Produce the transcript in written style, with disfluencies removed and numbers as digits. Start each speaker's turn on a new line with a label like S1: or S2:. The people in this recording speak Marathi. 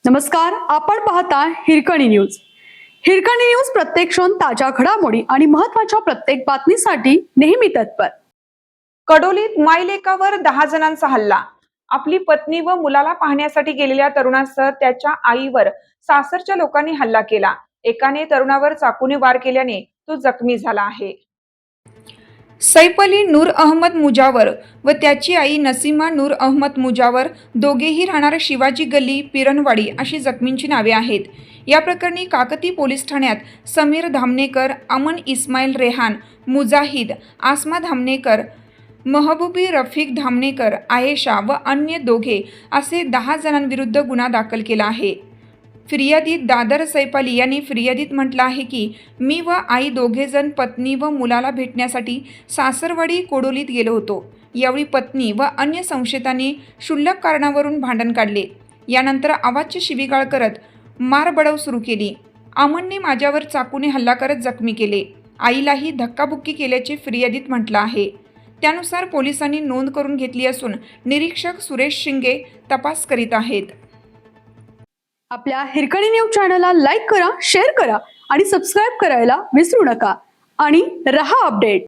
S1: नमस्कार, आपण पाहता हिरकणी न्यूज. हिरकणी न्यूज प्रत्येक क्षण ताज्या घडामोडी आणि महत्त्वाच्या प्रत्येक बातमीसाठी नेहमी तत्पर.
S2: कडोलीत मायलेकावर 10 जणांचा हल्ला. आपली पत्नी व मुलाला पाहण्यासाठी गेलेल्या तरुणासह त्याच्या आईवर सासरच्या लोकांनी हल्ला केला. एकाने तरुणावर चाकूने वार केल्याने तो जखमी झाला आहे. सैफ अली नूर अहमद मुजावर व त्याची आई नसीमा नूर अहमद मुजावर, दोघेही राहणार शिवाजी गल्ली, पिरणवाडी अशी जखमींची नावे आहेत. या प्रकरणी काकती पोलीस ठाण्यात समीर धामनेकर, अमन इस्माईल रेहान, मुजाहिद, आसमा धामनेकर, महबूबी रफिक धामनेकर, आयेशा व अन्य दोघे असे 10 जणांविरुद्ध गुन्हा दाखल केला आहे. फिर्यादीत दादर सैफ अली यांनी फिर्यादीत म्हटलं आहे की मी व आई दोघेजण पत्नी व मुलाला भेटण्यासाठी सासरवाडी कोडोलीत गेलो होतो. यावेळी पत्नी व अन्य संशयितांनी क्षुल्लक कारणावरून भांडण काढले. यानंतर आवाजची शिवीगाळ करत मारबडव सुरू केली. अमनने माझ्यावर चाकूने हल्ला करत जखमी केले. आईलाही धक्काबुक्की केल्याचे फिर्यादीत म्हटलं आहे. त्यानुसार पोलिसांनी नोंद करून घेतली असून निरीक्षक सुरेश शिंगे तपास करीत आहेत.
S1: आपल्या हिरकणी न्यूज चॅनलला लाईक करा, शेअर करा आणि सबस्क्राईब करायला विसरू नका आणि रहा अपडेट.